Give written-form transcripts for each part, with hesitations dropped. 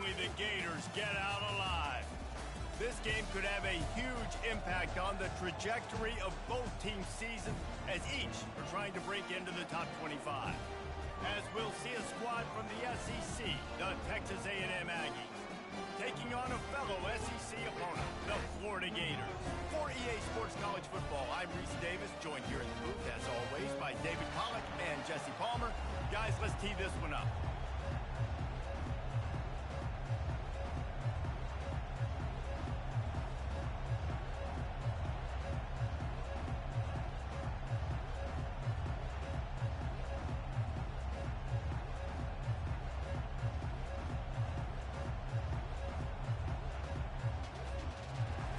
finally the Gators get out alive. This game could have a huge impact on the trajectory of both teams' seasons as each are trying to break into the top 25. As we'll see a squad from the SEC, the Texas A&M Aggies, taking on a fellow SEC opponent, the Florida Gators. For EA Sports College Football, I'm Reese Davis, joined here in the booth, as always, by David Pollack and Jesse Palmer. Guys, let's tee this one up.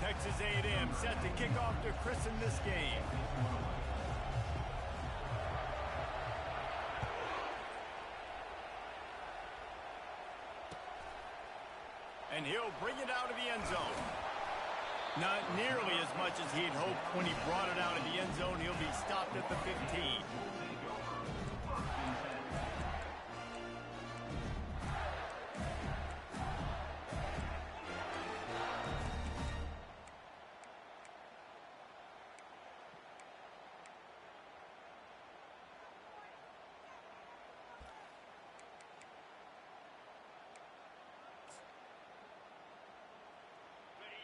Texas A&M set to kick off to christen this game. And he'll bring it out of the end zone. Not nearly as much as he'd hoped when he brought it out of the end zone. He'll be stopped at the 15.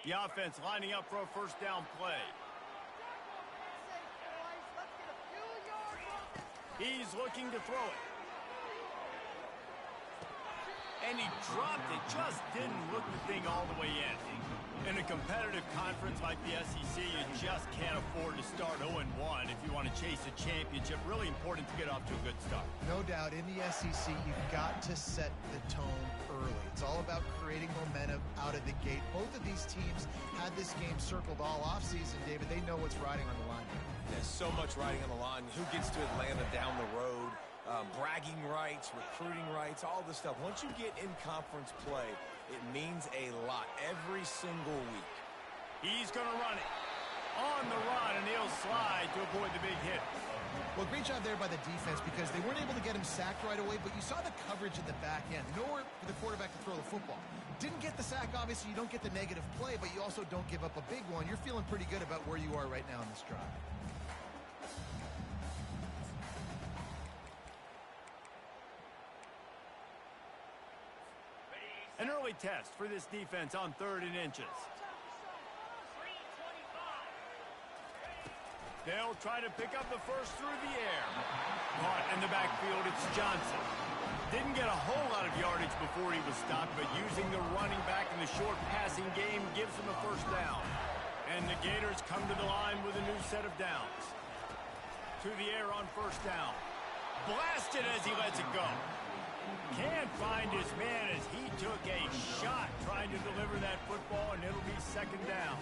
The offense lining up for a first down play. He's looking to throw it. And he dropped it, just didn't look the thing all the way in. In a competitive conference like the SEC, you just can't afford to start 0-1 if you want to chase a championship. Really important to get off to a good start. No doubt, in the SEC, you've got to set the tone early. It's all about creating momentum out of the gate. Both of these teams had this game circled all offseason, David. They know what's riding on the line. There's so much riding on the line. Who gets to Atlanta down the road? Bragging rights, recruiting rights, all this stuff. Once you get in conference play, it means a lot every single week. He's going to run it on the run, and he'll slide to avoid the big hit. Well, great job there by the defense because they weren't able to get him sacked right away, but you saw the coverage in the back end. Nowhere for the quarterback to throw the football. Didn't get the sack, obviously. You don't get the negative play, but you also don't give up a big one. You're feeling pretty good about where you are right now in this drive. An early test for this defense on 3rd and inches. They'll try to pick up the first through the air. Caught in the backfield, it's Johnson. Didn't get a whole lot of yardage before he was stopped, but using the running back in the short passing game gives him a first down. And the Gators come to the line with a new set of downs. To the air on first down. Blasted as he lets it go. Can't find his man as he took a shot trying to deliver that football, and it'll be second down.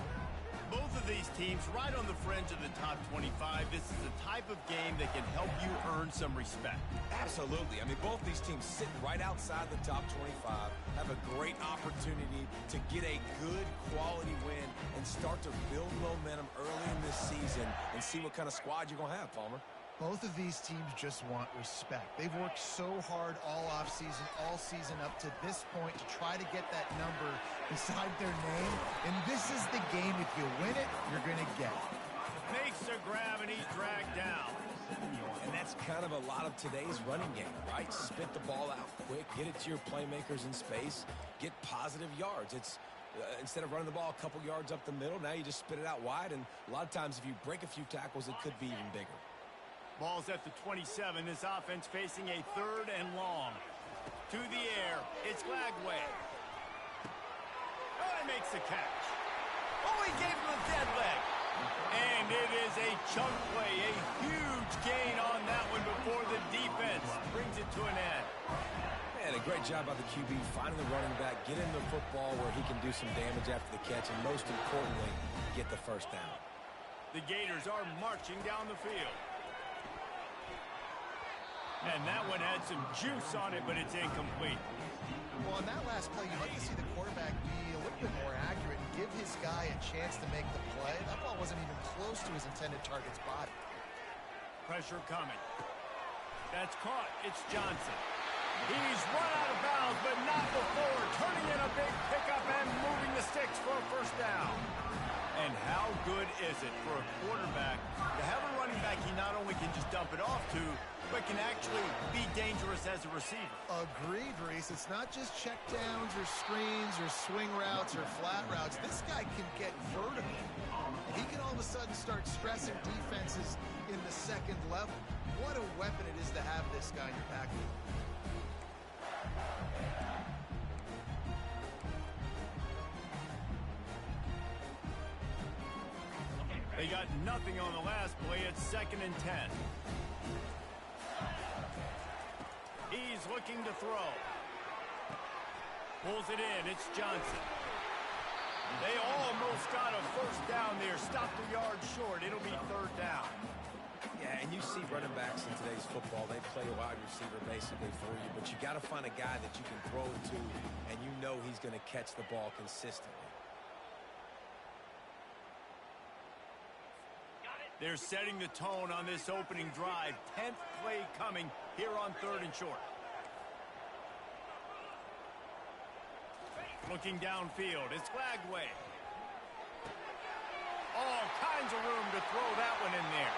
Both of these teams right on the fringe of the top 25. This is the type of game that can help you earn some respect. Absolutely. I mean, both these teams sitting right outside the top 25 have a great opportunity to get a good quality win and start to build momentum early in this season and see what kind of squad you're going to have, Palmer. Both of these teams just want respect. They've worked so hard all offseason, all season up to this point to try to get that number beside their name. And this is the game. If you win it, you're going to get it. Makes a grab, and he's dragged down. And that's kind of a lot of today's running game, right? Spit the ball out quick, get it to your playmakers in space, get positive yards. It's instead of running the ball a couple yards up the middle, now you just spit it out wide. And a lot of times if you break a few tackles, it could be even bigger. Ball's at the 27. This offense facing a 3rd and long. To the air, it's Glagway. Oh, he makes the catch. Oh, he gave him a dead leg. And it is a chunk play, a huge gain on that one before the defense brings it to an end. Man, a great job by the QB finding the running back, getting the football where he can do some damage after the catch, and most importantly, get the first down. The Gators are marching down the field. And that one had some juice on it, but it's incomplete. Well, on that last play, you'd like to see the quarterback be a little bit more accurate and give his guy a chance to make the play. That ball wasn't even close to his intended target's body. Pressure coming. That's caught. It's Johnson. He's run out of bounds, but not before turning it is it for a quarterback to have a running back he not only can just dump it off to, but can actually be dangerous as a receiver? Agreed, Reese. It's not just check downs or screens or swing routes or flat routes. This guy can get vertical. And he can all of a sudden start stressing defenses in the second level. What a weapon it is to have this guy in your backfield. They got nothing on the last play. It's 2nd and 10. He's looking to throw. Pulls it in. It's Johnson. They almost got a first down there. Stopped a yard short. It'll be 3rd down. Yeah, and you see running backs in today's football, they play a wide receiver basically for you, but you got to find a guy that you can throw it to, and you know he's going to catch the ball consistently. They're setting the tone on this opening drive. 10th play coming here on 3rd and short. Looking downfield, it's Lagway. All kinds of room to throw that one in there.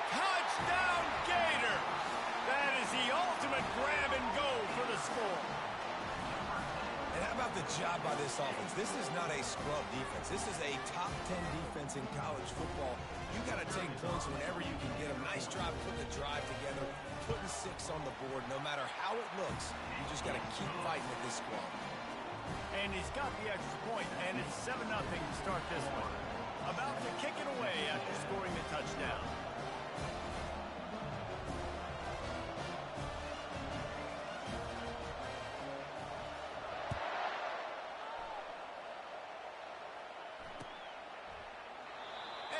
Touchdown, Gator! That is the ultimate grab and go for the score. And how about the job by this offense? This is not a scrub defense. This is a top 10 defense in college football. You got to take points whenever you can get them. Nice job putting the drive together, putting 6 on the board. No matter how it looks, you just got to keep fighting with this squad. And he's got the extra point, and it's 7-0 to start this one. About to kick it away after scoring the touchdown.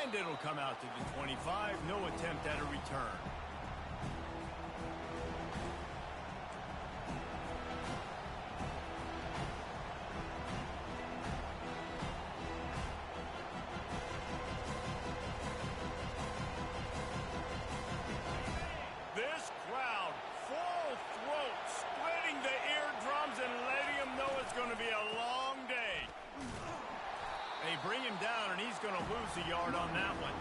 And it'll come out to the 25. No attempt at a return. This crowd, full throat, splitting the eardrums and letting them know it's going to be a long day. They bring him down, and he's going to lose a yard on that one.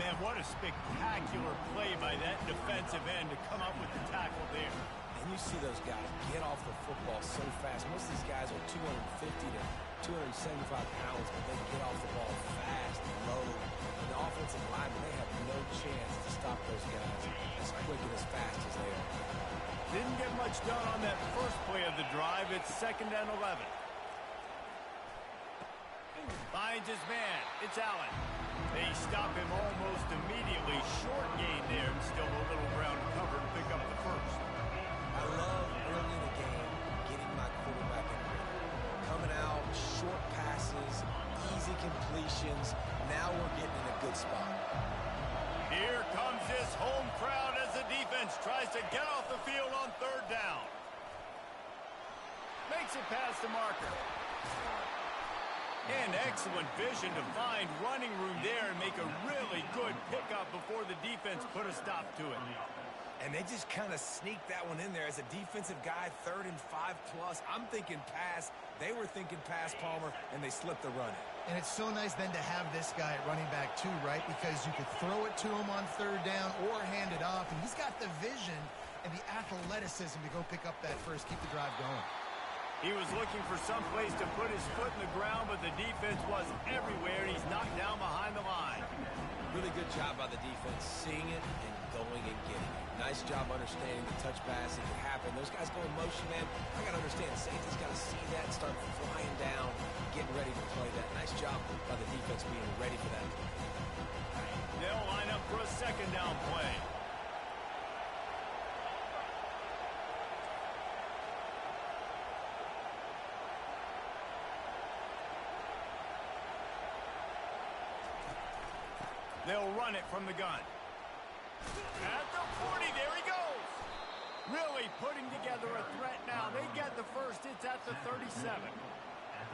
Man, what a spectacular play by that defensive end to come up with the tackle there. And you see those guys get off the football so fast. Most of these guys are 250 to 275 pounds, but they get off the ball fast, low. And the offensive linemen, they have no chance to stop those guys as quick and as fast as they are. Didn't get much done on that first play of the drive. It's 2nd and 11. Finds his man. It's Allen. They stop him almost immediately. Short gain there, and still a little ground covered to pick up the first. I love early in the game getting my quarterback in rhythm. Coming out, short passes, easy completions. Now we're getting in a good spot. Here comes this home crowd as the defense tries to get off the field on 3rd down. Makes it past the marker. And excellent vision to find running room there and make a really good pickup before the defense put a stop to it. And they just kind of sneaked that one in there as a defensive guy, 3rd and 5+. I'm thinking pass. They were thinking pass, Palmer, and they slipped the run in. And it's so nice then to have this guy at running back too, right? Because you could throw it to him on 3rd down or hand it off. And he's got the vision and the athleticism to go pick up that first, keep the drive going. He was looking for some place to put his foot in the ground, but the defense was everywhere, and he's knocked down behind the line. Really good job by the defense, seeing it and going and getting it. Nice job understanding the touch pass. It could happen. Those guys go in motion, man. I got to understand, safety's got to see that and start flying down, getting ready to play that. Nice job by the defense being ready for that. They'll line up for a 2nd down play. They'll run it from the gun. At the 40, there he goes. Really putting together a threat now. They get the first. It's at the 37.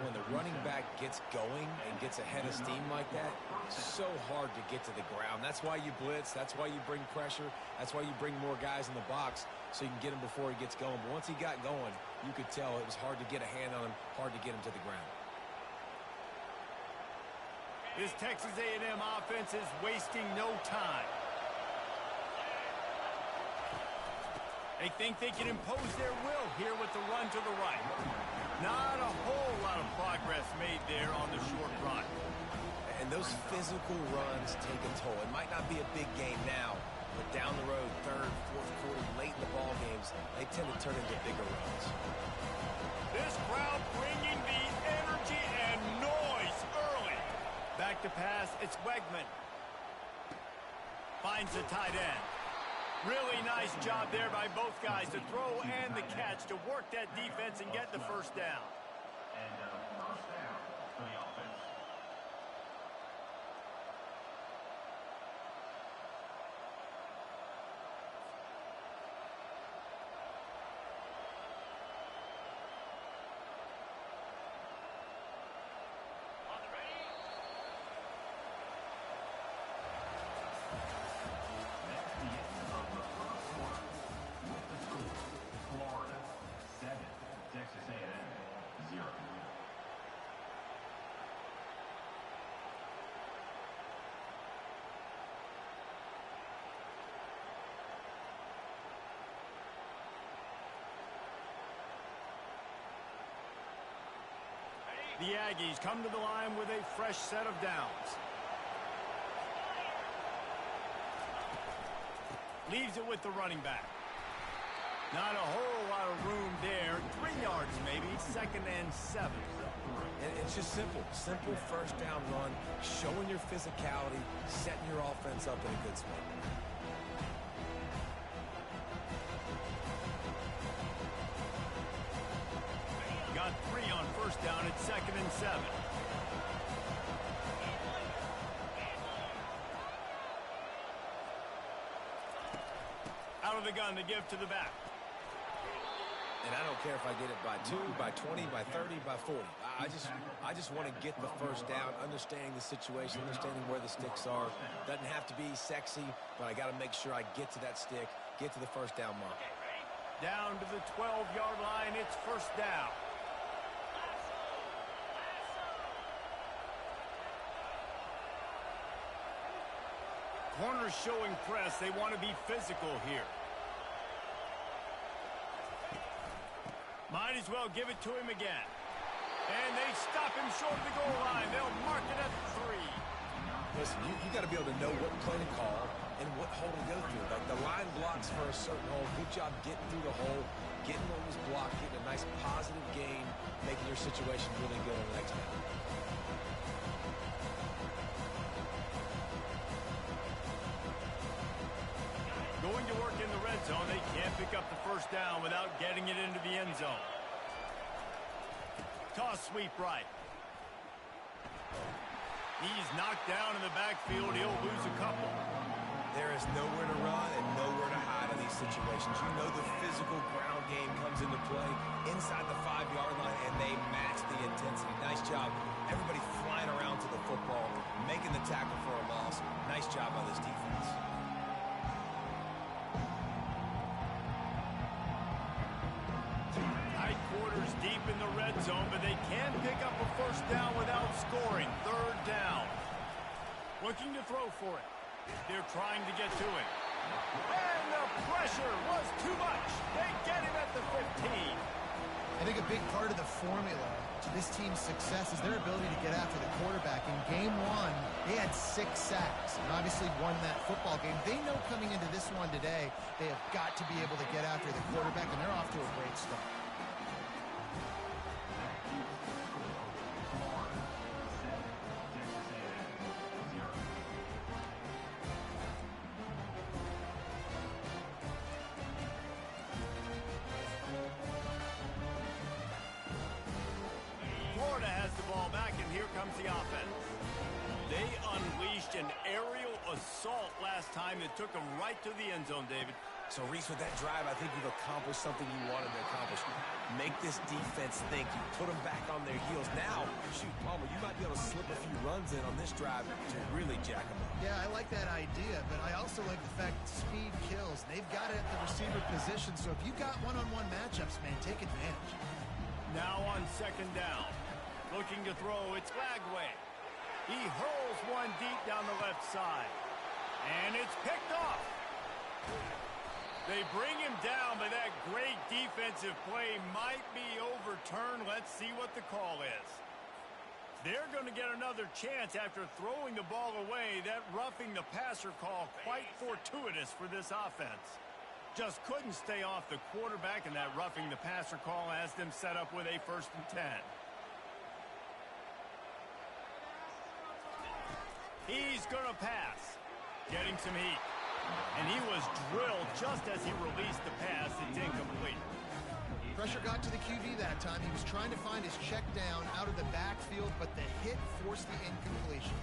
When the running back gets going and gets ahead of steam like that, it's so hard to get to the ground. That's why you blitz. That's why you bring pressure. That's why you bring more guys in the box so you can get him before he gets going. But once he got going, you could tell it was hard to get a hand on him, hard to get him to the ground. This Texas A&M offense is wasting no time. They think they can impose their will here with the run to the right. Not a whole lot of progress made there on the short run. And those physical runs take a toll. It might not be a big game now, but down the road, third, fourth quarter, late in the ball games, they tend to turn into bigger runs. This crowd bringing the energy and noise early. Back to pass, it's Wegman. Finds the tight end. Really nice job there by both guys, the throw and the catch, to work that defense and get the first down. And first down for the offense. The Aggies come to the line with a fresh set of downs. Leaves it with the running back. Not a whole lot of room there. 3 yards maybe, 2nd and 7. And it's just simple. Simple first down run, showing your physicality, setting your offense up in a good spot. Got 3 on first down at 2nd and 7. Out of the gun to give to the back. And I don't care if I get it by 2, by 20, by 30, by 40. I just want to get the first down, understanding the situation, understanding where the sticks are. Doesn't have to be sexy, but I got to make sure I get to that stick, get to the first down mark. Down to the 12-yard line, it's first down. Corners showing press. They want to be physical here. Might as well give it to him again. And they stop him short of the goal line. They'll mark it at 3. Listen, you got to be able to know what play to call and what hole to go through. Like the line blocks for a certain hole. Good job getting through the hole, getting what was blocked, getting a nice positive gain, making your situation really good on the next down. Going to work in the red zone. They can't pick up the first down without getting it into the end zone. Toss sweep right. He's knocked down in the backfield. He'll lose a couple. There is nowhere to run and nowhere to hide in these situations. You know the physical ground game comes into play inside the 5-yard line, and they match the intensity. Nice job. Everybody flying around to the football, making the tackle for a loss. Nice job by this defense. Tight quarters deep in the red zone, but they can pick up a first down without scoring. 3rd down. Looking to throw for it. They're trying to get to him. And the pressure was too much. They get him at the 15. I think a big part of the formula to this team's success is their ability to get after the quarterback. In game 1, they had 6 sacks and obviously won that football game. They know coming into this one today, they have got to be able to get after the quarterback, and they're off to a great start. Florida has the ball back, and here comes the offense. They unleashed an aerial assault last time that took them right to the end zone, David. So, Reese, with that drive, I think you've accomplished something you wanted to accomplish. Make this defense think. You put them back on their heels. Now, shoot, Palmer, you might be able to slip a few runs in on this drive to really jack them up. Yeah, I like that idea, but I also like the fact that speed kills. They've got it at the receiver position, so if you've got one-on-one matchups, man, take advantage. Now on 2nd down. Looking to throw, it's Lagway. He hurls one deep down the left side. And it's picked off. They bring him down, but that great defensive play might be overturned. Let's see what the call is. They're going to get another chance after throwing the ball away. That roughing the passer call, quite fortuitous for this offense. Just couldn't stay off the quarterback, and that roughing the passer call has them set up with a 1st and 10. He's going to pass. Getting some heat. And he was drilled just as he released the pass. It's incomplete. Pressure got to the QB that time. He was trying to find his check down out of the backfield, but the hit forced the incompletion.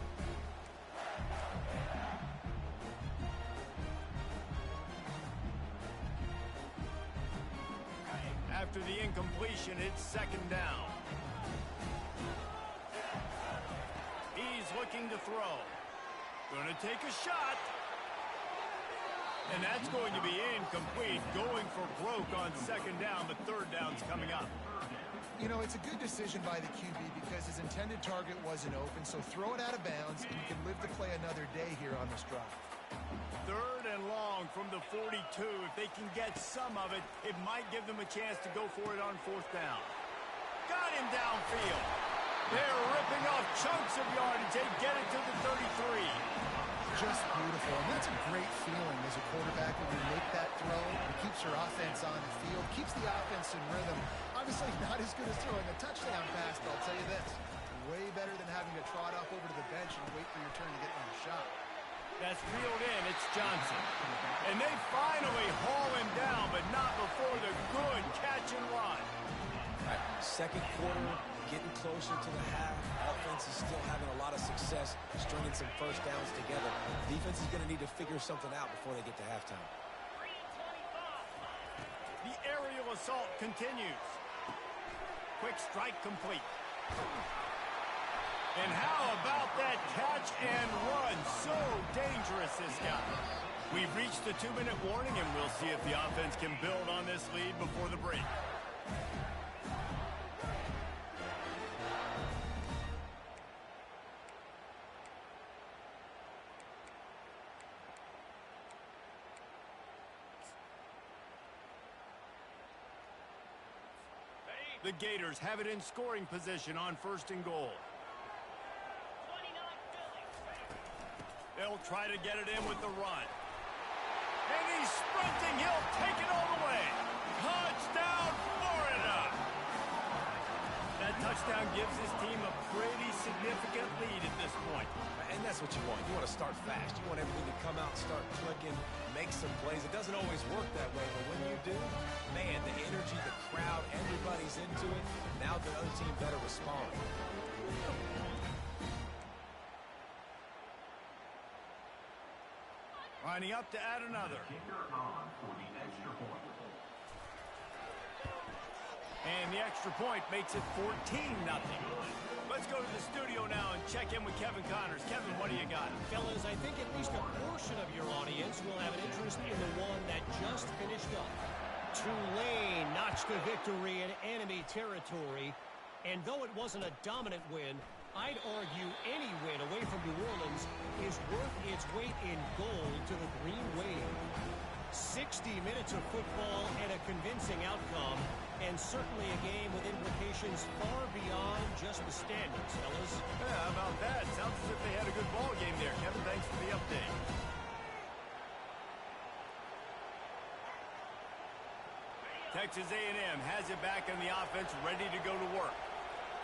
After the incompletion, it's 2nd down. He's looking to throw. Going to take a shot. And that's going to be incomplete. Going for broke on 2nd down, but 3rd down's coming up. You know, it's a good decision by the QB because his intended target wasn't open, so throw it out of bounds, and you can live to play another day here on this drive. 3rd and long from the 42. If they can get some of it, it might give them a chance to go for it on 4th down. Got him downfield. They're ripping off chunks of yardage. They get it to the 33. Just beautiful. And that's a great feeling as a quarterback when you make that throw. It keeps your offense on the field, keeps the offense in rhythm. Obviously not as good as throwing a touchdown pass, but I'll tell you this. Way better than having to trot off over to the bench and wait for your turn to get another shot. That's reeled in. It's Johnson. And they finally haul him down, but not before the good catch and run. All right, 2nd quarter, getting closer to the half. Offense is still having a lot of success stringing some 1st downs together. Defense is going to need to figure something out before they get to halftime. The aerial assault continues. Quick strike complete. And how about that catch and run? So dangerous, this guy. We've reached the 2-minute warning, and we'll see if the offense can build on this lead before the break. The Gators have it in scoring position on 1st and goal. They'll try to get it in with the run. And he's sprinting. He'll take it all the way. Touchdown, Florida! That touchdown gives his team a pretty significant lead at this point. And that's what you want. You want to start fast. You want everything to come out, start clicking, make some plays. It doesn't always work that way, but when you do, man, the energy, the crowd, everybody's into it. Now the other team better respond. Lining up to add another. Kicker on for the extra point. And the extra point makes it 14-0. Let's go to the studio now and check in with Kevin Connors. Kevin, what do you got? Fellas, I think at least a portion of your audience will have an interest in the one that just finished up. Tulane notched a victory in enemy territory, and though it wasn't a dominant win, I'd argue any win away from New Orleans is worth its weight in gold to the Green Wave. 60 minutes of football and a convincing outcome, and certainly a game with implications far beyond just the standings, fellas. Yeah, how about that? Sounds as if they had a good ball game there. Kevin, thanks for the update. Texas A&M has it back on the offense, ready to go to work.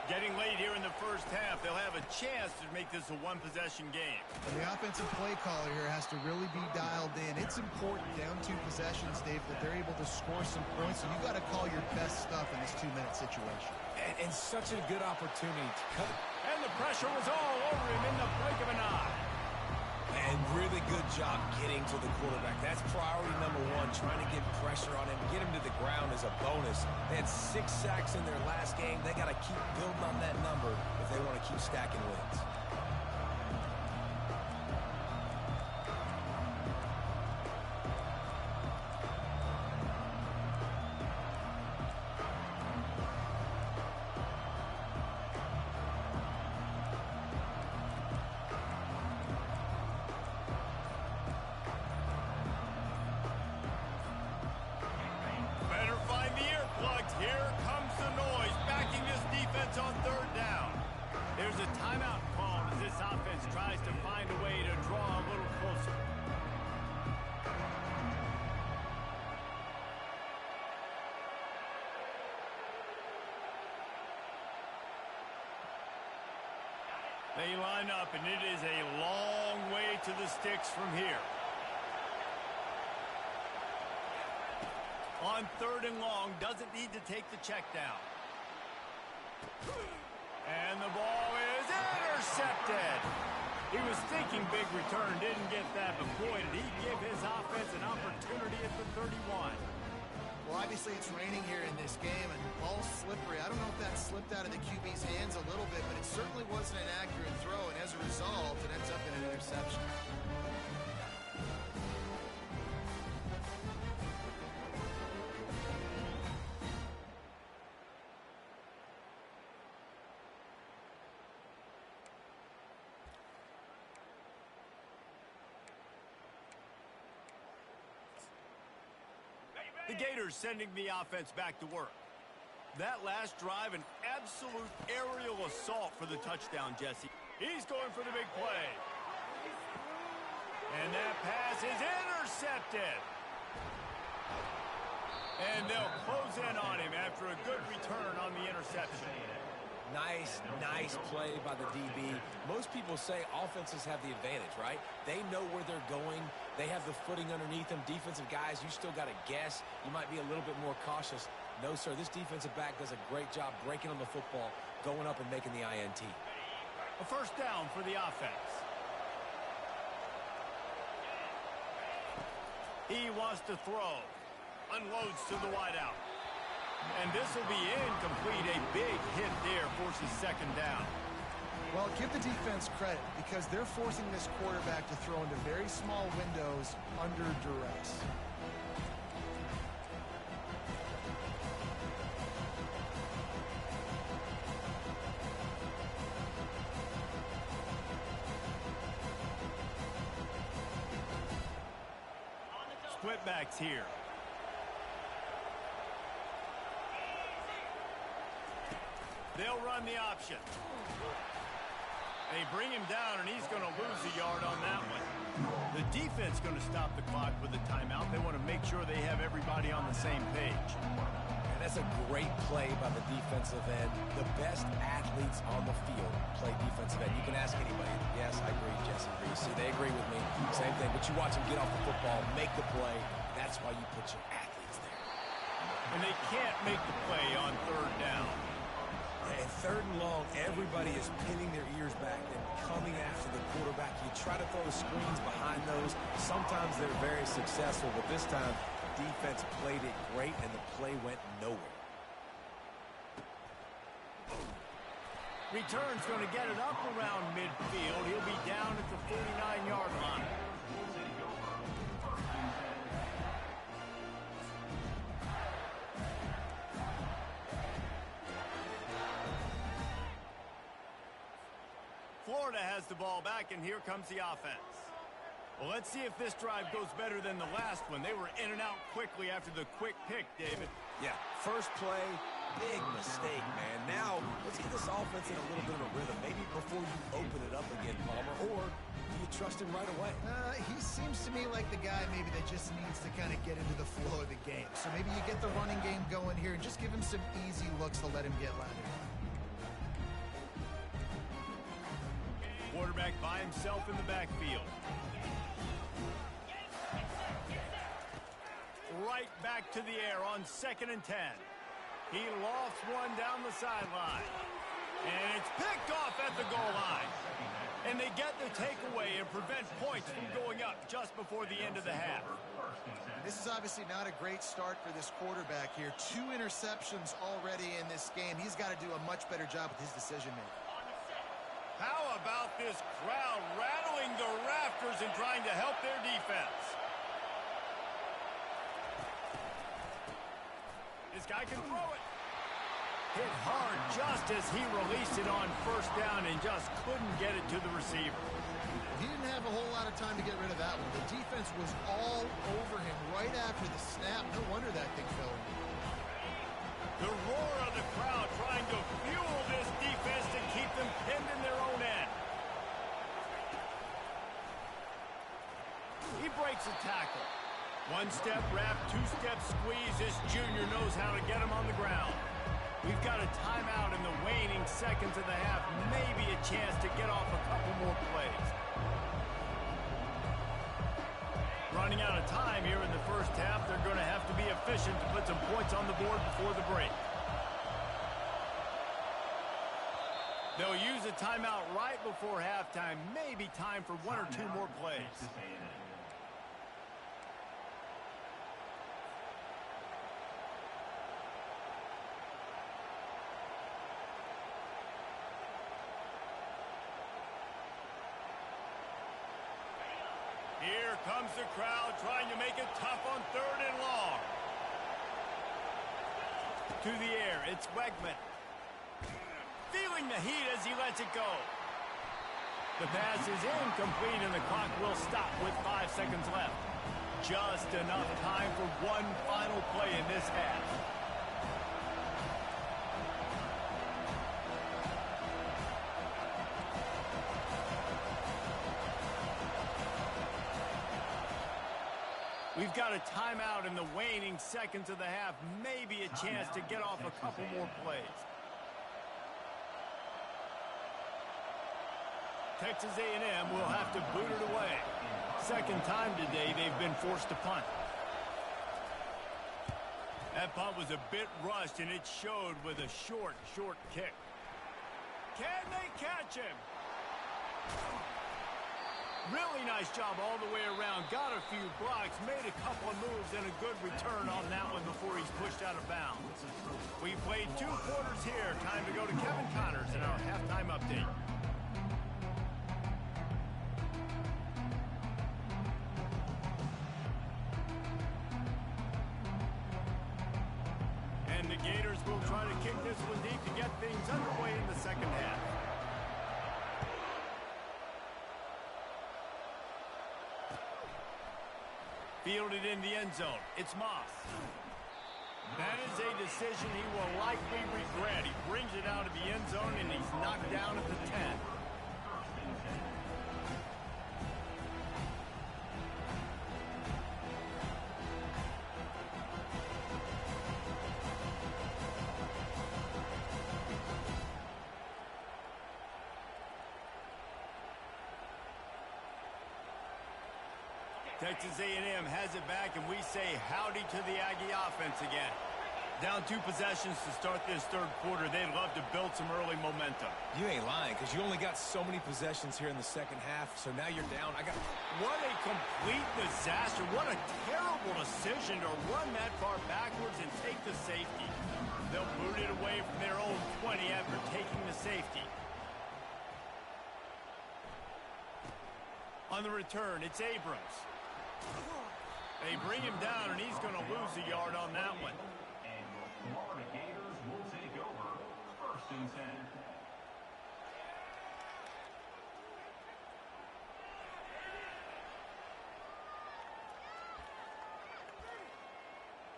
Getting late here in the 1st half, they'll have a chance to make this a one-possession game. And the offensive play caller here has to really be dialed in. It's important down 2 possessions, Dave, that they're able to score some points. So you got to call your best stuff in this 2-minute situation. And such a good opportunity to cut. And the pressure was all over him in the blink of an eye. And really good job getting to the quarterback. That's priority number 1, trying to get pressure on him. Get him to the ground as a bonus. They had 6 sacks in their last game. They got to keep building on that number if they want to keep stacking wins. They line up, and it is a long way to the sticks from here. On 3rd and long, doesn't need to take the check down. And the ball is intercepted. He was thinking big return, didn't get that, but boy, did he give his offense an opportunity at the 31. Well, obviously it's raining here in this game, and ball's slippery. I don't know if that slipped out of the QB's hands a little bit, but it certainly wasn't an accurate throw, and as a result, it ends up in an interception. The Gators sending the offense back to work. That last drive, an absolute aerial assault for the touchdown, Jesse. He's going for the big play. And that pass is intercepted. And they'll close in on him after a good return on the interception. Nice play by the DB. Most people say offenses have the advantage, right? They know where they're going. They have the footing underneath them. Defensive guys, you still got to guess. You might be a little bit more cautious. No, sir, this defensive back does a great job breaking on the football, going up and making the INT. A first down for the offense. He wants to throw. Unloads to the wideout. And this will be incomplete. A big hit there forces 2nd down. Well, give the defense credit because they're forcing this quarterback to throw into very small windows under duress. Split backs here. They'll run the option. They bring him down, and he's going to lose a yard on that one. The defense going to stop the clock with a timeout. They want to make sure they have everybody on the same page. And that's a great play by the defensive end. The best athletes on the field play defensive end. You can ask anybody. Yes, I agree, Jesse. See, they agree with me. Same thing. But you watch them get off the football, make the play. That's why you put your athletes there. And they can't make the play on 3rd down. And 3rd and long, everybody is pinning their ears back and coming after the quarterback. You try to throw the screens behind those. Sometimes they're very successful, but this time, defense played it great, and the play went nowhere. Return's going to get it up around midfield. He'll be down at the 49-yard line. Florida has the ball back, and here comes the offense. Well, let's see if this drive goes better than the last one. They were in and out quickly after the quick pick, David. Yeah, first play, big mistake, man. Now, let's get this offense in a little bit of a rhythm. Maybe before you open it up again, Palmer, or do you trust him right away? He seems to me like the guy maybe that just needs to kind of get into the flow of the game. So maybe you get the running game going here and just give him some easy looks to let him get landed on. Quarterback by himself in the backfield. Right back to the air on 2nd and 10. He lofts one down the sideline. And it's picked off at the goal line. And they get the takeaway and prevent points from going up just before the end of the half. This is obviously not a great start for this quarterback here. 2 interceptions already in this game. He's got to do a much better job with his decision-making. How about this crowd rattling the rafters and trying to help their defense? This guy can throw it. Hit hard just as he released it on 1st down and just couldn't get it to the receiver. He didn't have a whole lot of time to get rid of that one. The defense was all over him right after the snap. No wonder that thing fell in. The roar of the crowd trying to fuel this defense to keep them pinned in their own end. He breaks a tackle. 1-step wrap, 2-step squeeze. This junior knows how to get him on the ground. We've got a timeout in the waning seconds of the half, maybe a chance to get off a couple more plays. Running out of time here in the first half, they're going to have to be efficient to put some points on the board before the break. They'll use a timeout right before halftime. Maybe time for one or two more plays. Here comes the crowd trying to make it tough on 3rd and long. To the air, it's Wegman. Feeling the heat as he lets it go. The pass is incomplete and the clock will stop with 5 seconds left. Just enough time for one final play in this half. We've got a timeout in the waning seconds of the half. Maybe a chance to get off a couple more plays. Texas A&M will have to boot it away. Second time today they've been forced to punt. That punt was a bit rushed, and it showed with a short kick. Can they catch him? Really nice job all the way around. Got a few blocks, made a couple of moves, and a good return on that one before he's pushed out of bounds. We played 2 quarters here. Time to go to Kevin Connors in our halftime update. And the Gators will try to kick this one deep to get things underway in the second half. Fielded in the end zone. It's Moss. That is a decision he will likely regret. He brings it out of the end zone, and he's knocked down at the 10. Texas A&M has it back, and we say howdy to the Aggie offense again. Down 2 possessions to start this third quarter. They'd love to build some early momentum. You ain't lying, because you only got so many possessions here in the second half, so now you're down. What a complete disaster. What a terrible decision to run that far backwards and take the safety. They'll boot it away from their own 20 after taking the safety. On the return, it's Abrams. They bring him down, and he's going to lose a yard on that one. And the Florida Gators will take over 1st and 10.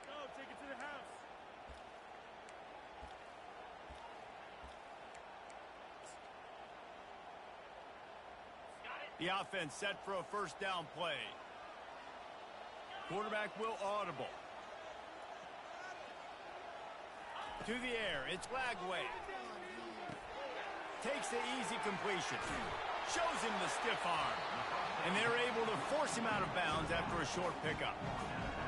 Go, take it to the house. The offense set for a first down play. Quarterback will audible. To the air, it's Lagway. Takes the easy completion. Shows him the stiff arm. And they're able to force him out of bounds after a short pickup.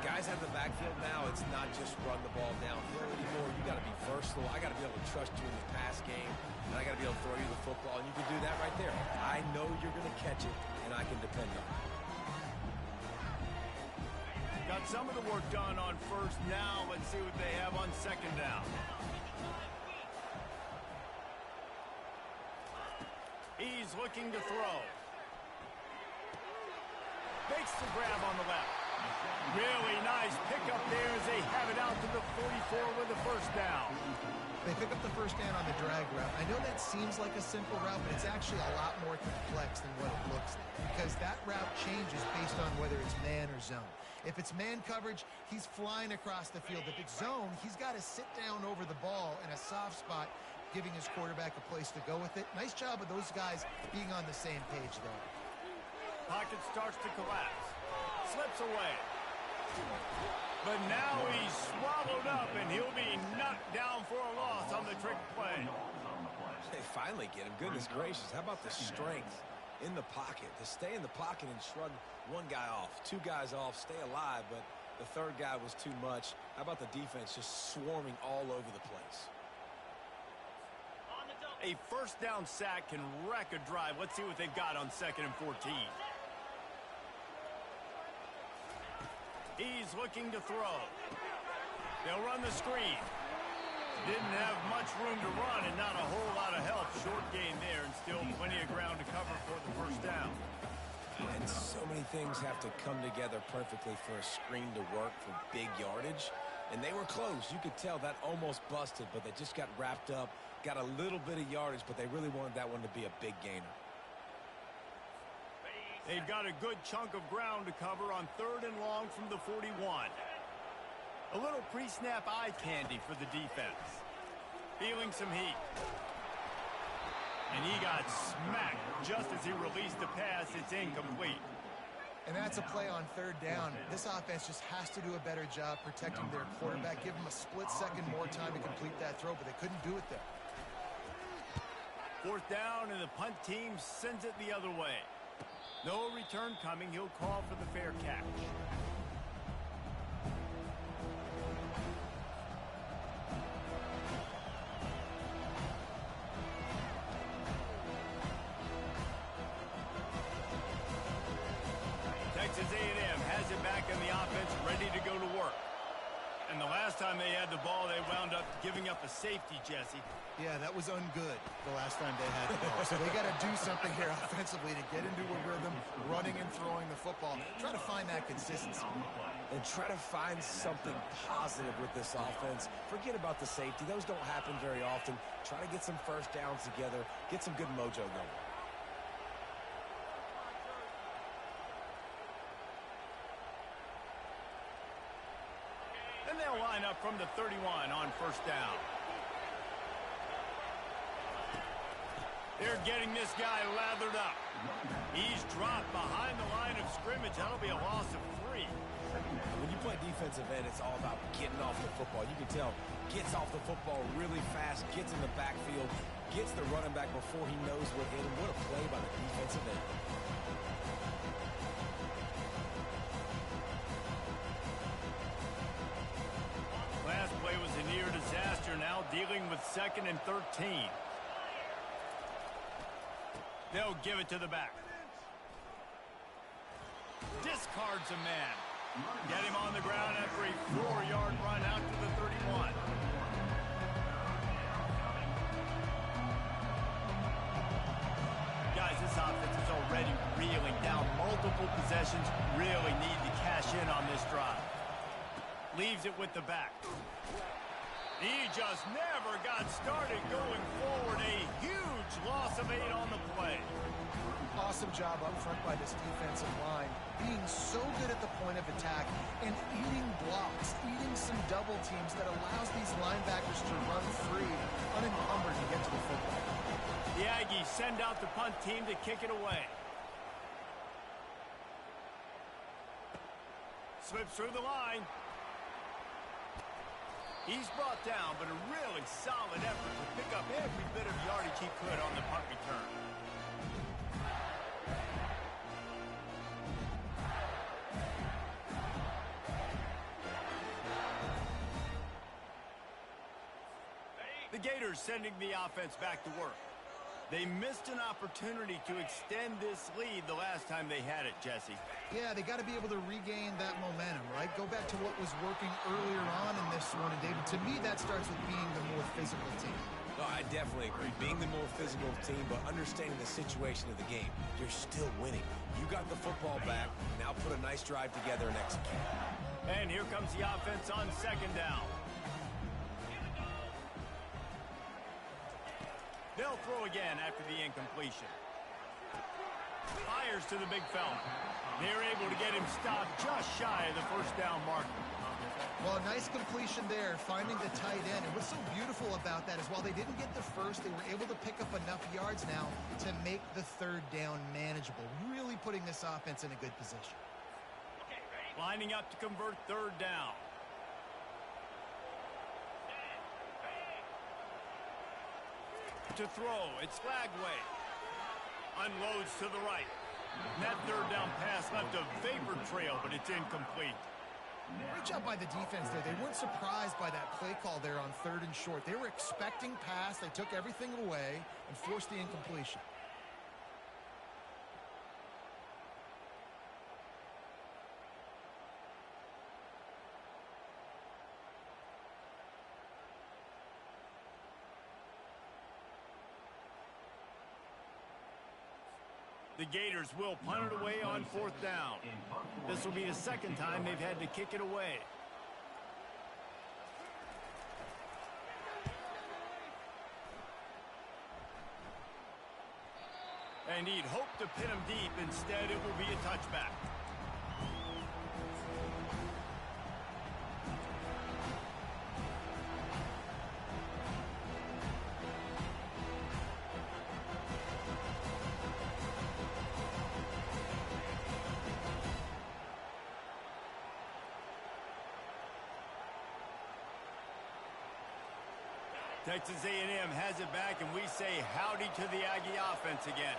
Guys have the backfield now. It's not just run the ball downfield anymore. You got to be versatile. I got to be able to trust you in the pass game, and I got to be able to throw you the football, and you can do that right there. I know you're going to catch it, and I can depend on it. Got some of the work done on first. Now let's see what they have on second down. He's looking to throw. Makes the grab on the left. Really nice pickup there as they have it out to the 44 with the first down. They pick up the first down on the drag route. I know that seems like a simple route, but it's actually a lot more complex than what it looks like, because that route changes based on whether it's man or zone. If it's man coverage, he's flying across the field. If it's zone, he's got to sit down over the ball in a soft spot, giving his quarterback a place to go with it. Nice job of those guys being on the same page there. Pocket starts to collapse. Slips away. But now he's swallowed up, and he'll be knocked down for a loss on the trick play. finally get him. Goodness gracious. How about the strength in the pocket? To stay in the pocket and shrug one guy off, two guys off, stay alive, but the third guy was too much. How about the defense just swarming all over the place? A first down sack can wreck a drive. Let's see what they've got on 2nd and 14. He's looking to throw. They'll run the screen. Didn't have much room to run and not a whole lot of help. Short gain there and still plenty of ground to cover for the first down. And so many things have to come together perfectly for a screen to work for big yardage. And they were close. You could tell that almost busted, but they just got wrapped up, got a little bit of yardage, but they really wanted that one to be a big gainer. They've got a good chunk of ground to cover on 3rd and long from the 41. A little pre-snap eye candy for the defense. Feeling some heat. And he got smacked just as he released the pass. It's incomplete. And that's a play on 3rd down. This offense just has to do a better job protecting their quarterback. Give him a split second more time to complete that throw, but they couldn't do it there. 4th down, and the punt team sends it the other way. No return coming. He'll call for the fair catch. Texas A&M has it back in the offense, ready to go to work. And the last time they had the ball, they wound up giving up a safety, Jesse. Yeah, that was ungood the last time they had the ball. So they got to do something here offensively to get into a rhythm, running and throwing the football. Try to find that consistency. And try to find something positive with this offense. Forget about the safety. Those don't happen very often. Try to get some first downs together. Get some good mojo going. And they'll line up from the 31 on 1st down. They're getting this guy lathered up. He's dropped behind the line of scrimmage. That'll be a loss of 3. When you play defensive end, it's all about getting off the football. You can tell, gets off the football really fast, gets in the backfield, gets the running back before he knows what hit him. What a play by the defensive end. Last play was a near disaster. Now dealing with 2nd and 13. They'll give it to the back. Discards a man. Get him on the ground after a 4-yard run out to the 31. Guys, this offense is already reeling down. Multiple possessions. Really need to cash in on this drive. Leaves it with the back. He just never got started going forward. A huge loss of 8 on the play. Awesome job up front by this defensive line, being so good at the point of attack and eating blocks, eating some double teams that allows these linebackers to run free, unencumbered to get to the football. The Aggies send out the punt team to kick it away. Slips through the line. He's brought down, but a really solid effort to pick up every bit of yardage he could on the punt return. The Gators sending the offense back to work. They missed an opportunity to extend this lead the last time they had it, Jesse. Yeah, they got to be able to regain that momentum, right? Go back to what was working earlier on in this one. And, David, to me, that starts with being the more physical team. No, I definitely agree. Being the more physical team, but understanding the situation of the game. You're still winning. You got the football back. Now put a nice drive together and execute. And here comes the offense on 2nd down. They'll throw again after the incompletion. Fires to the big fella. They're able to get him stopped just shy of the 1st down marker. Well, nice completion there, finding the tight end. And what's so beautiful about that is while they didn't get the first, they were able to pick up enough yards now to make the 3rd down manageable, really putting this offense in a good position. Lining up to convert 3rd down. To throw, it's Flagway. Unloads to the right. And that third down pass left a vapor trail, but it's incomplete. Great job by the defense there. They weren't surprised by that play call there on 3rd and short. They were expecting pass. They took everything away and forced the incompletion. The Gators will punt it away on 4th down. This will be the second time they've had to kick it away. And he'd hope to pin him deep. Instead, it will be a touchback. Texas A&M has it back, and we say howdy to the Aggie offense again.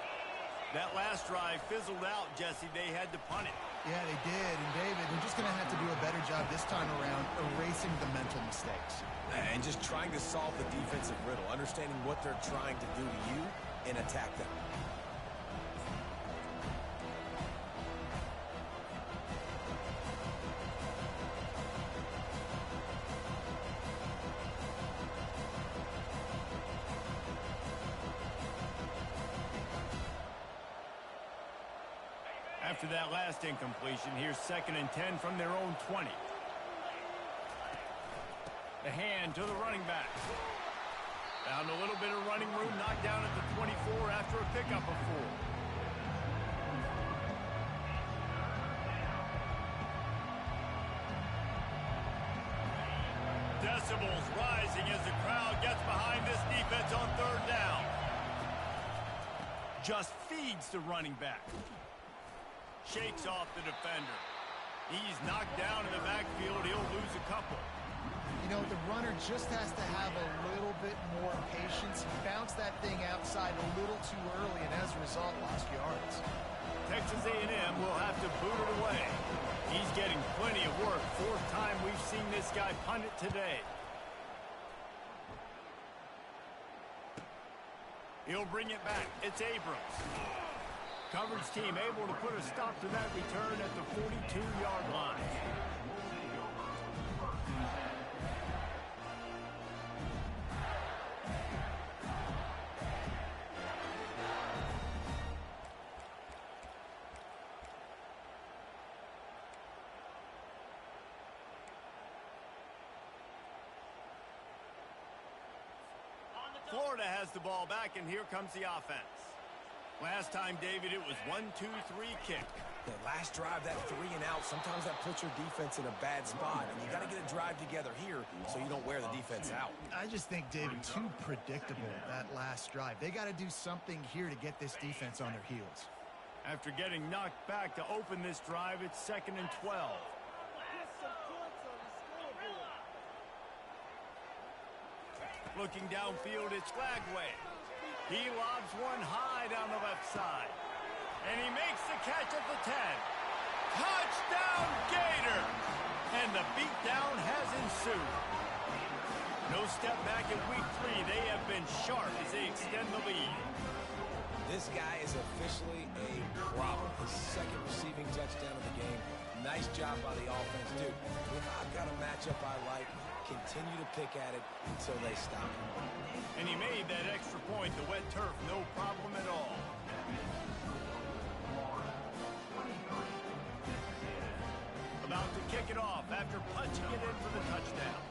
That last drive fizzled out, Jesse. They had to punt it. Yeah, they did. And, David, they're just going to have to do a better job this time around erasing the mental mistakes. And just trying to solve the defensive riddle, understanding what they're trying to do to you and attack them. After that last incompletion, here's 2nd and 10 from their own 20. The hand to the running back. Found a little bit of running room, knocked down at the 24 after a pickup of 4. Decibels rising as the crowd gets behind this defense on 3rd down. Just feeds the running back. Shakes off the defender. He's knocked down in the backfield. He'll lose a couple. You know, the runner just has to have a little bit more patience. He bounced that thing outside a little too early, and as a result, lost yards. Texas A&M will have to boot it away. He's getting plenty of work. 4th time we've seen this guy punt it today. He'll bring it back. It's Abrams. Coverage team able to put a stop to that return at the 42-yard line. Florida has the ball back, and here comes the offense. Last time, David, it was 1-2-3 kick. The last drive, that 3 and out, sometimes that puts your defense in a bad spot, and you got to get a drive together here so you don't wear the defense out. I just think, David, too predictable, that last drive. They got to do something here to get this defense on their heels. After getting knocked back to open this drive, it's 2nd and 12. Looking downfield, it's Flagway. He lobs one high down the left side. And he makes the catch at the 10. Touchdown, Gator! And the beatdown has ensued. No step back in week 3. They have been sharp as they extend the lead. This guy is officially a problem. His 2nd receiving touchdown of the game. Nice job by the offense, dude. If I've got a matchup I like, continue to pick at it until they stop. And he made that extra point. The wet turf, no problem at all. About to kick it off after punching it in for the touchdown.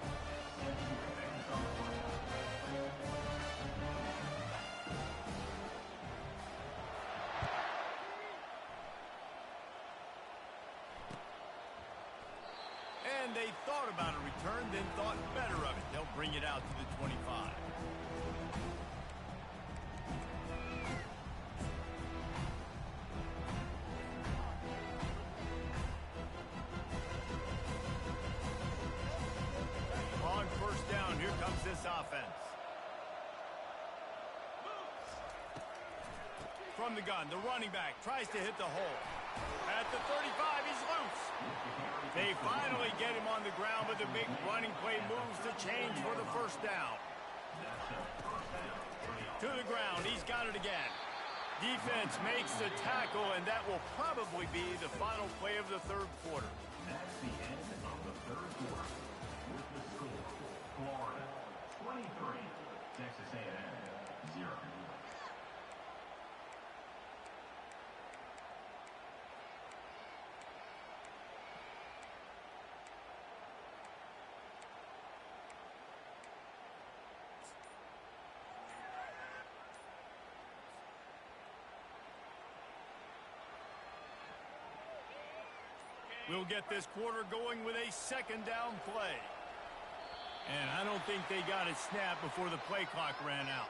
And they thought about a return, then thought better of it. They'll bring it out to the 25. On 1st down, here comes this offense. from the gun. The running back tries to hit the hole. At the 35, he's loose. They finally get him on the ground, but the big running play moves the change for the first down. To the ground, he's got it again. Defense makes the tackle, and that will probably be the final play of the third quarter. That's the end of the third quarter. With the score, Florida 23, Texas A&M 0. We'll get this quarter going with a second down play. And I don't think they got it snapped before the play clock ran out.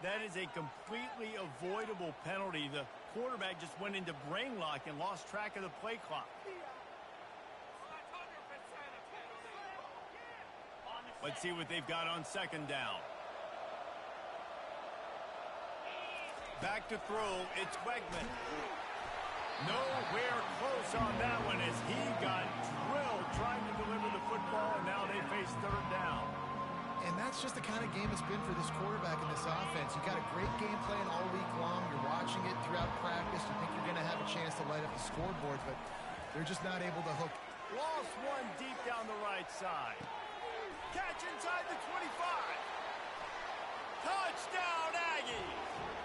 That is a completely avoidable penalty. The quarterback just went into brain lock and lost track of the play clock. Let's see what they've got on second down. Back to throw, it's Wegman. Nowhere close on that one as he got drilled trying to deliver the football, and now they face third down. And that's just the kind of game it's been for this quarterback in this offense. You got a great game plan all week long. You're watching it throughout practice. You think you're going to have a chance to light up the scoreboard, but they're just not able to hook. Lost one deep down the right side. Catch inside the 25. Touchdown, Aggies!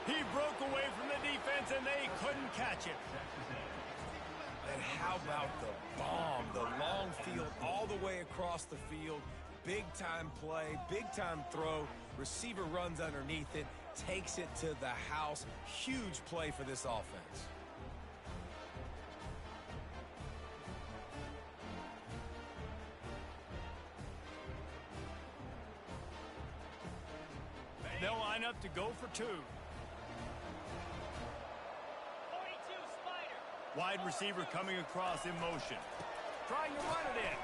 He broke away from the defense, and they couldn't catch him. And how about the bomb, the long field all the way across the field. Big-time play, big-time throw. Receiver runs underneath it, takes it to the house. Huge play for this offense. They'll line up to go for two. 42 Spider. Wide receiver coming across in motion. Trying to run it in.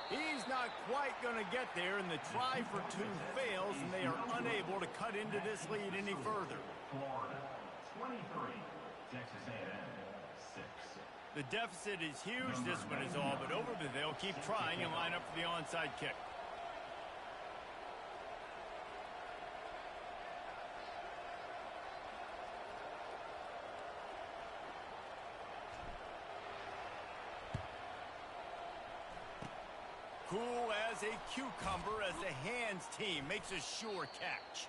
He's not quite going to get there, and the try for two fails, and they are unable to cut into this lead any further. Florida 23, Texas A&M 6. The deficit is huge. This one is all but over, but they'll keep trying and line up for the onside kick. Cool as a cucumber as the hands team makes a sure catch.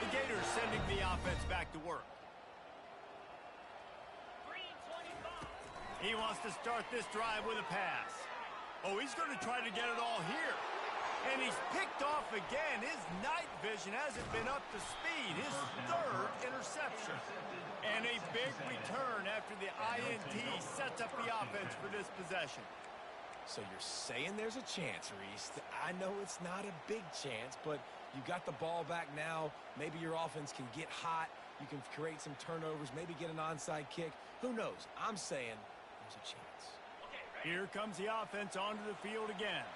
The Gators sending the offense back to work. Green 25. He wants to start this drive with a pass. Oh, he's going to try to get it all here. And he's picked off again. His night vision hasn't been up to speed. His third interception. And a big return after the INT sets up the offense for this possession. So you're saying there's a chance, Reese. I know it's not a big chance, but you got the ball back now. Maybe your offense can get hot. You can create some turnovers, maybe get an onside kick. Who knows? I'm saying there's a chance. Here comes the offense onto the field again.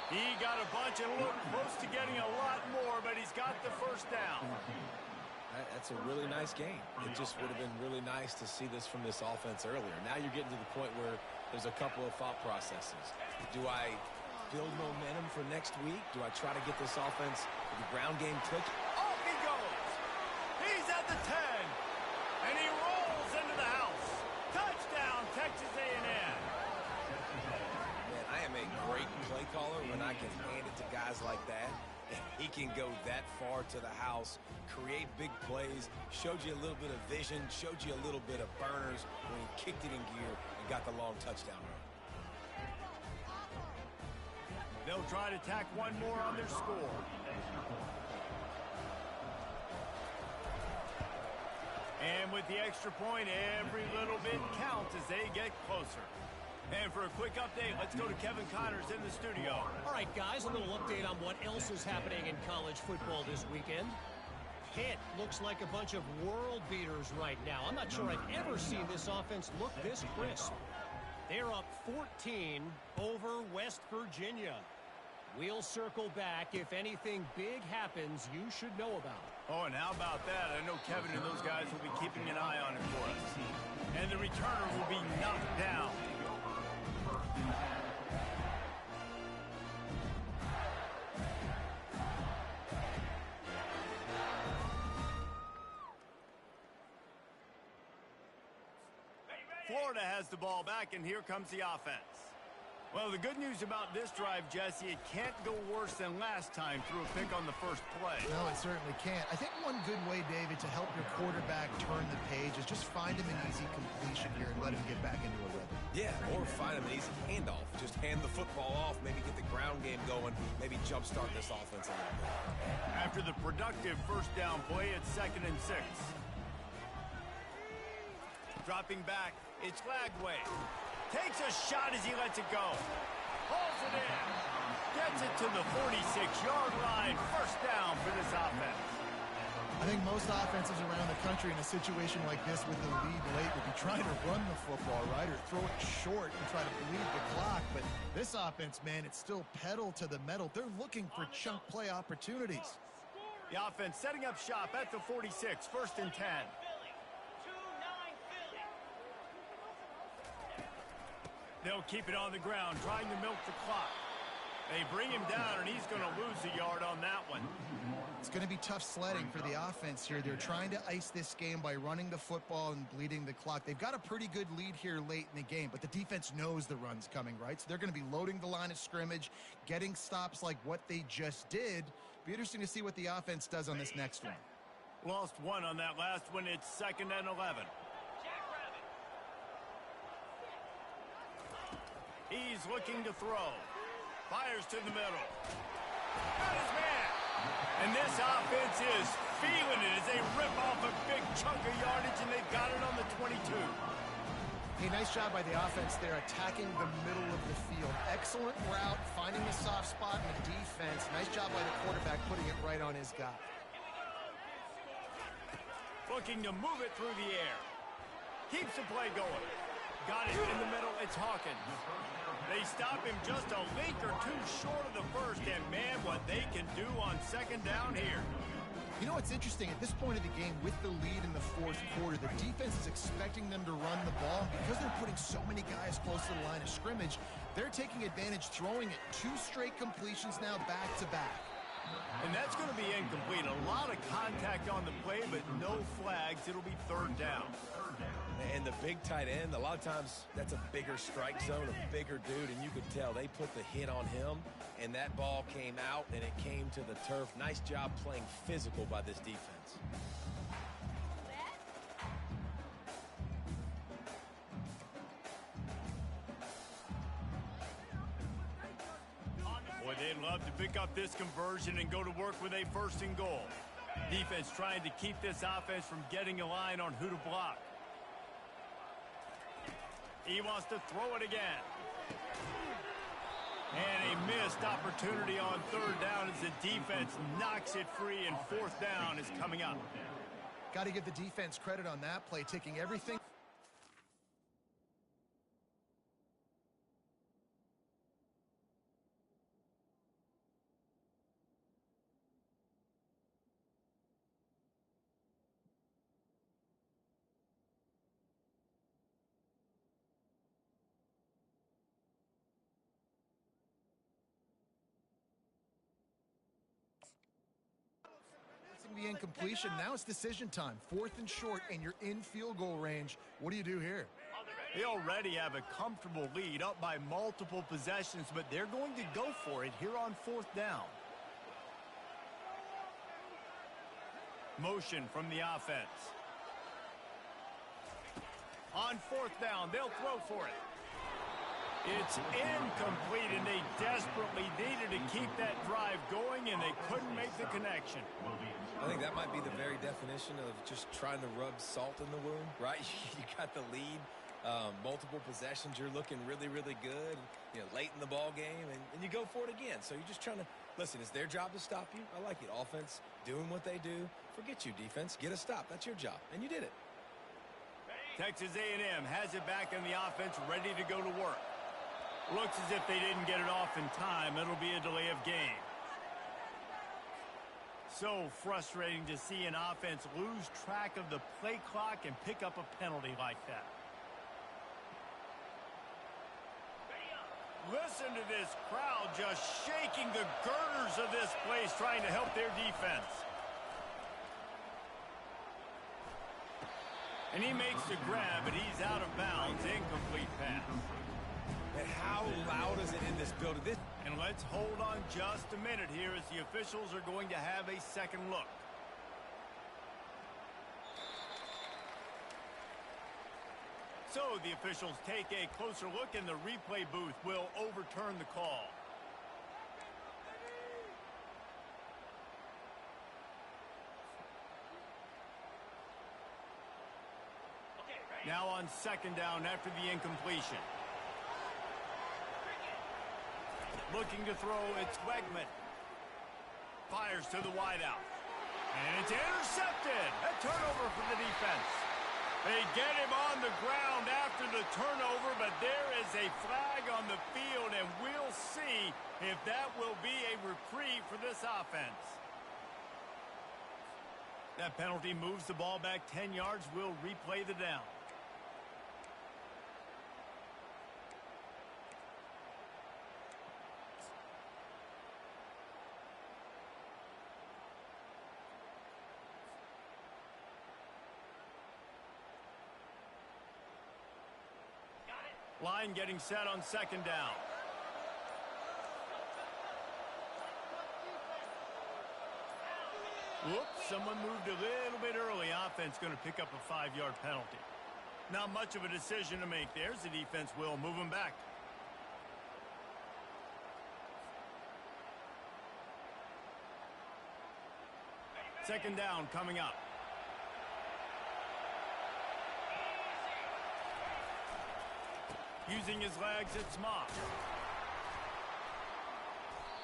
He got a bunch and looked close to getting a lot more, but he's got the first down. That's a really nice game. It just would have been really nice to see this from this offense earlier. Now you're getting to the point where there's a couple of thought processes. Do I build momentum for next week? Do I try to get this offense with the ground game clicking? Off he goes. He's at the 10. And he rolls into the house. Touchdown, Texas A&M. Man, I am a great play caller when I can hand it to guys like that. He can go that far to the house, create big plays, showed you a little bit of vision, showed you a little bit of burners when he kicked it in gear and got the long touchdown run. They'll try to tack one more on their score. And with the extra point, every little bit counts as they get closer. And for a quick update, let's go to Kevin Connors in the studio. All right, guys, a little update on what else is happening in college football this weekend. Pitt looks like a bunch of world beaters right now. I'm not sure I've ever seen this offense look this crisp. They're up 14 over West Virginia. We'll circle back. If anything big happens, you should know about it. Oh, and how about that? I know Kevin and those guys will be keeping an eye on it for us. And the returner will be knocked down. Florida has the ball back, and here comes the offense. Well, the good news about this drive, Jesse, it can't go worse than last time through a pick on the first play. No, it certainly can't. I think one good way, David, to help your quarterback turn the page is just find him an easy completion here and let him get back into a rhythm. Yeah, or find him an easy handoff. Just hand the football off, maybe get the ground game going, maybe jumpstart this offense a little bit. After the productive first down play, it's 2nd and 6. Dropping back, it's Lagway. Takes a shot as he lets it go. Pulls it in. Gets it to the 46-yard line. First down for this offense. I think most offenses around the country in a situation like this with the lead late would be trying to run the football, right, or throw it short and try to bleed the clock. But this offense, man, it's still pedal to the metal. They're looking for chunk play opportunities. The offense setting up shop at the 46, 1st and 10. They'll keep it on the ground, trying to milk the clock. They bring him down, and he's going to lose a yard on that one. It's going to be tough sledding for the offense here. They're trying to ice this game by running the football and bleeding the clock. They've got a pretty good lead here late in the game, but the defense knows the run's coming, right? So they're going to be loading the line of scrimmage, getting stops like what they just did. Be interesting to see what the offense does on this next one. Lost one on that last one. It's 2nd and 11. He's looking to throw. Fires to the middle. Got his man. And this offense is feeling it as they rip off a big chunk of yardage, and they've got it on the 22. Hey, nice job by the offense there, attacking the middle of the field. Excellent route, finding the soft spot in the defense. Nice job by the quarterback putting it right on his guy. Looking to move it through the air. Keeps the play going. Got it in the middle. It's Hawkins. They stop him just a link or two short of the first, and man, what they can do on 2nd down here. You know what's interesting? At this point of the game, with the lead in the 4th quarter, the defense is expecting them to run the ball. And because they're putting so many guys close to the line of scrimmage, they're taking advantage, throwing it 2 straight completions now back-to-back. And that's going to be incomplete. A lot of contact on the play, but no flags. It'll be 3rd down. And the big tight end, a lot of times that's a bigger strike zone, a bigger dude, and you could tell they put the hit on him, and that ball came out, and it came to the turf. Nice job playing physical by this defense. Boy, they'd love to pick up this conversion and go to work with a 1st and goal. Defense trying to keep this offense from getting a line on who to block. He wants to throw it again. And a missed opportunity on 3rd down as the defense knocks it free, and 4th down is coming up. Got to give the defense credit on that play, taking everything. The incompletion. Now it's decision time. 4th and short, and you're in field goal range. What do you do here? They already have a comfortable lead, up by multiple possessions, but they're going to go for it here on 4th down. Motion from the offense. On 4th down, they'll throw for it. It's incomplete, and they desperately needed to keep that drive going, and they couldn't make the connection. I think that might be the very definition of just trying to rub salt in the wound, right? You got the lead, multiple possessions, you're looking really, really good, late in the ball game, and you go for it again. So you're just trying to, listen, it's their job to stop you. I like it. Offense, doing what they do. Forget you, defense. Get a stop. That's your job, and you did it. Texas A&M has it back in the offense, ready to go to work. Looks as if they didn't get it off in time. It'll be a delay of game. So frustrating to see an offense lose track of the play clock and pick up a penalty like that. Listen to this crowd just shaking the girders of this place, trying to help their defense. And he makes the grab, but he's out of bounds. Incomplete pass. And how loud is it in this building? And let's hold on just a minute here as the officials are going to have a second look. So the officials take a closer look, and the replay booth will overturn the call. Now on second down after the incompletion. Looking to throw, it's Wegman. Fires to the wideout. And it's intercepted. A turnover for the defense. They get him on the ground after the turnover, but there is a flag on the field, and we'll see if that will be a reprieve for this offense. That penalty moves the ball back 10 yards. We'll replay the down. Line getting set on second down. Whoops, someone moved a little bit early. Offense going to pick up a 5-yard penalty. Not much of a decision to make. There's the defense will move them back. Second down coming up. Using his legs, it's Ncaa.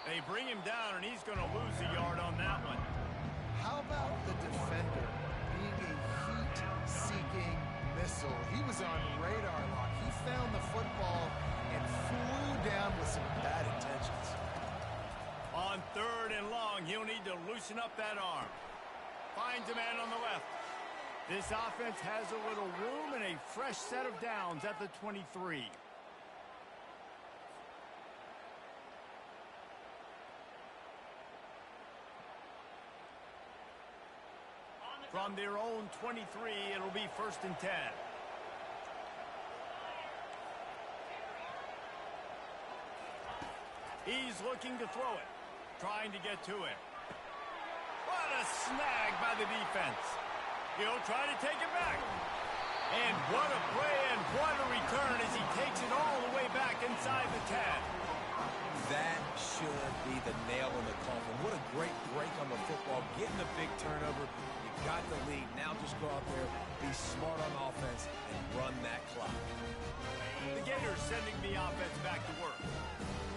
They bring him down, and he's going to lose a yard on that one. How about the defender being a heat-seeking missile? He was on radar lock. He found the football and flew down with some bad intentions. On third and long, he'll need to loosen up that arm. Finds a man on the left. This offense has a little room and a fresh set of downs at the 23. From their own 23, it'll be 1st and 10. He's looking to throw it, trying to get to it. What a snag by the defense. He'll try to take it back. And what a play and what a return as he takes it all the way back inside the 10. That should be the nail in the coffin. What a great break on the football. Getting the big turnover. You got the lead. Now just go out there, be smart on offense, and run that clock. The Gators sending the offense back to work.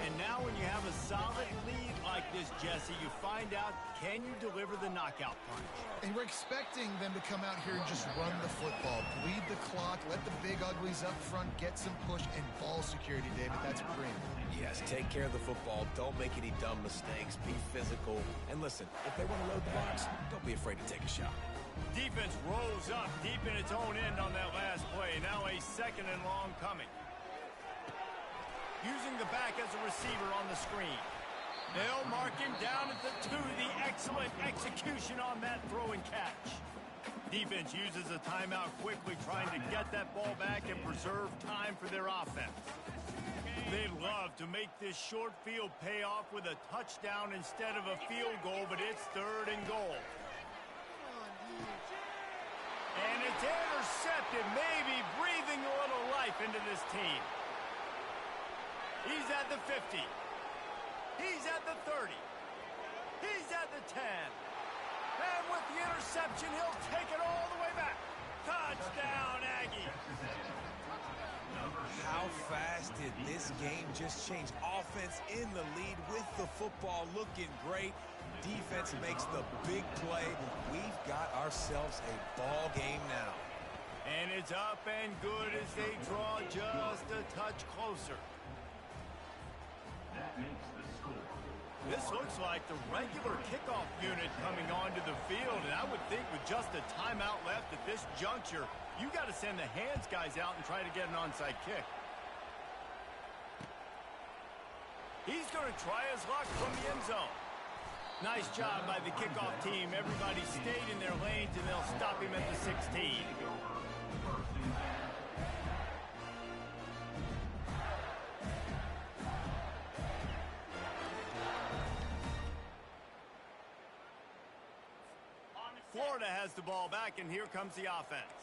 And now when you have a solid lead like this, Jesse, you find out, can you deliver the knockout punch? And we're expecting them to come out here and just run the football, bleed the clock, let the big uglies up front get some push and ball security, David. That's premium. Yes, take care of the football. Don't make any dumb mistakes. Be physical. And listen, if they want to load the box, don't be afraid to take a shot. Defense rolls up deep in its own end on that last play. Now a 2nd and long coming. Using the back as a receiver on the screen. They'll mark him down at the 2. The excellent execution on that throw and catch. Defense uses a timeout quickly, trying to get that ball back and preserve time for their offense. They'd love to make this short field pay off with a touchdown instead of a field goal, but it's 3rd and goal. And it's intercepted, maybe breathing a little life into this team. He's at the 50. He's at the 30. He's at the 10. And with the interception, he'll take it all the way back. Touchdown, Aggie. How fast did this game just change? Offense in the lead with the football, looking great. Defense makes the big play. We've got ourselves a ball game now. And it's up and good as they draw just a touch closer. That makes the score. This looks like the regular kickoff unit coming onto the field, and I would think with just a timeout left at this juncture, you got to send the hands guys out and try to get an onside kick. He's going to try his luck from the end zone. Nice job by the kickoff team. Everybody stayed in their lanes, and they'll stop him at the 16. Florida has the ball back, and here comes the offense.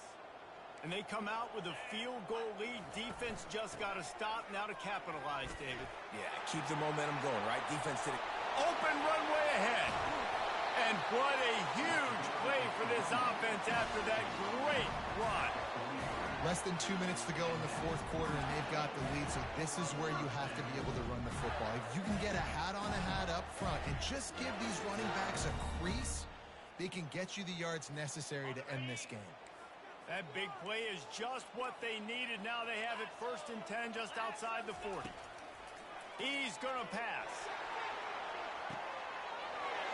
And they come out with a field goal lead. Defense just got to stop now to capitalize, David. Yeah, keep the momentum going, right? Defense did it. Open runway ahead. And what a huge play for this offense after that great run. Less than 2 minutes to go in the fourth quarter, and they've got the lead, so this is where you have to be able to run the football. If you can get a hat on a hat up front and just give these running backs a crease, they can get you the yards necessary to end this game. That big play is just what they needed. Now they have it 1st and 10 just outside the 40. He's going to pass.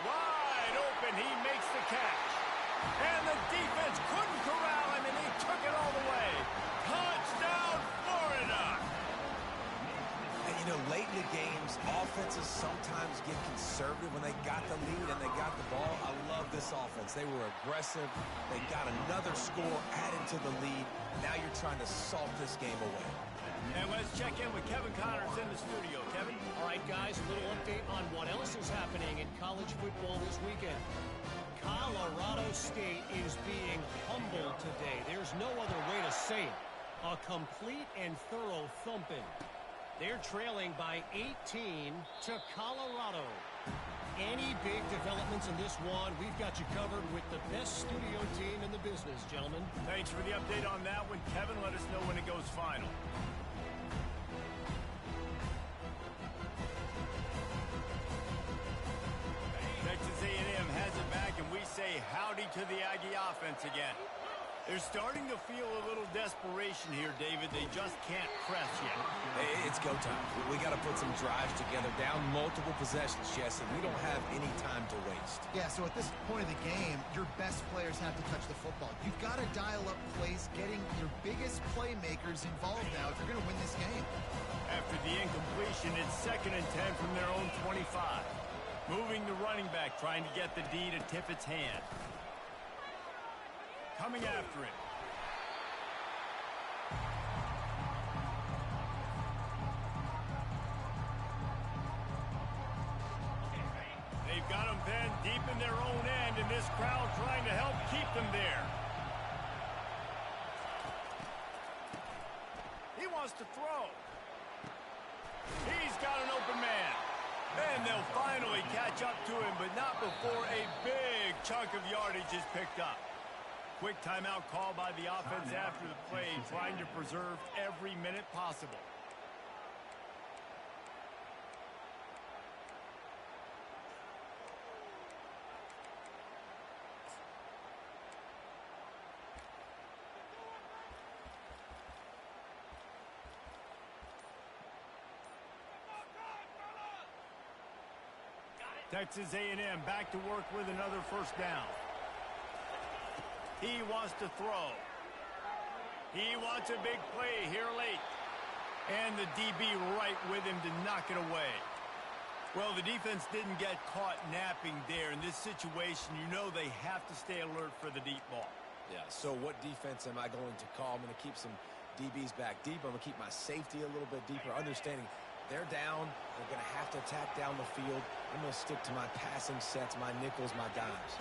Wide open. He makes the catch. And the defense couldn't corral him, and he took it all the way. Touchdown, Florida! And, you know, late in the games, offenses sometimes get conservative when they got the lead and they got the ball. I love this offense. They were aggressive. They got another score added to the lead. Now you're trying to salt this game away. And let's check in with Kevin Connors in the studio. Kevin? All right, guys, a little update on what else is happening in college football this weekend. Colorado State is being humbled today. There's no other way to say it. A complete and thorough thumping. They're trailing by 18 to Colorado. Any big developments in this one, we've got you covered with the best studio team in the business, gentlemen. Thanks for the update on that one. Kevin, let us know when it goes final. Texas A&M has it back, and we say howdy to the Aggie offense again. They're starting to feel a little desperation here, David. They just can't press yet. Hey, it's go time. We got to put some drives together, down multiple possessions, Jesse. We don't have any time to waste. Yeah, so at this point of the game, your best players have to touch the football. You've got to dial up plays, getting your biggest playmakers involved now if you're going to win this game. After the incompletion, it's 2nd and 10 from their own 25. Moving the running back, trying to get the D to tip its hand. Coming after it. They've got them pinned deep in their own end, and this crowd trying to help keep them there. He wants to throw. He's got an open man. And they'll finally catch up to him, but not before a big chunk of yardage is picked up. Quick timeout call by the offense after the play, trying to preserve every minute possible. Texas A&M back to work with another 1st down. He wants to throw. He wants a big play here late. And the DB right with him to knock it away. Well, the defense didn't get caught napping there. In this situation, you know they have to stay alert for the deep ball. Yeah, so what defense am I going to call? I'm going to keep some DBs back deep. I'm going to keep my safety a little bit deeper, understanding they're down. They're going to have to attack down the field. I'm going to stick to my passing sets, my nickels, my dimes.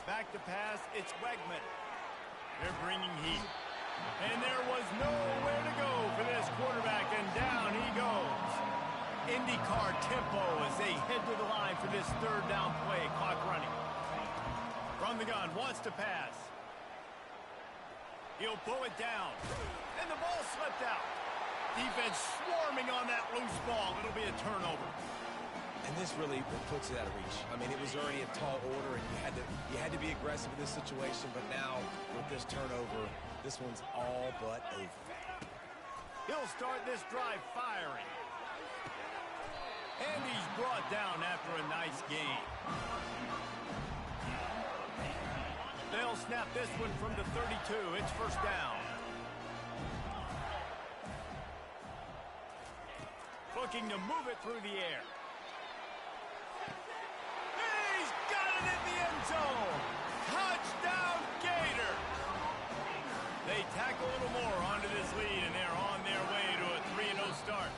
Back to pass, it's Wegman. They're bringing heat. And there was nowhere to go for this quarterback, and down he goes. IndyCar tempo as they head to the line for this third down play. Clock running. From the gun, wants to pass. He'll pull it down. And the ball slipped out. Defense swarming on that loose ball. It'll be a turnover. And this really puts it out of reach. I mean, it was already a tall order, and you had to be aggressive in this situation. But now, with this turnover, this one's all but over. He'll start this drive firing. And he's brought down after a nice gain. They'll snap this one from the 32. It's first down. Looking to move it through the air. He's got it in the end zone. Touchdown, Gator. They tack a little more onto this lead, and they're on their way to a 3-0 start.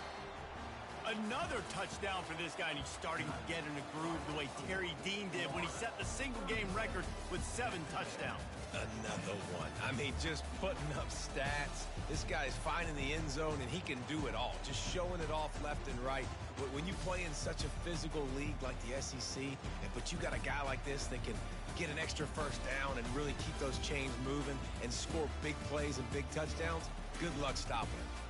Another touchdown for this guy, and he's starting to get in a groove the way Terry Dean did when he set the single-game record with 7 touchdowns. Another one. I mean, just putting up stats. This guy's finding the end zone, and he can do it all. Just showing it off left and right. When you play in such a physical league like the SEC, but you got a guy like this that can get an extra first down and really keep those chains moving and score big plays and big touchdowns, good luck stopping him.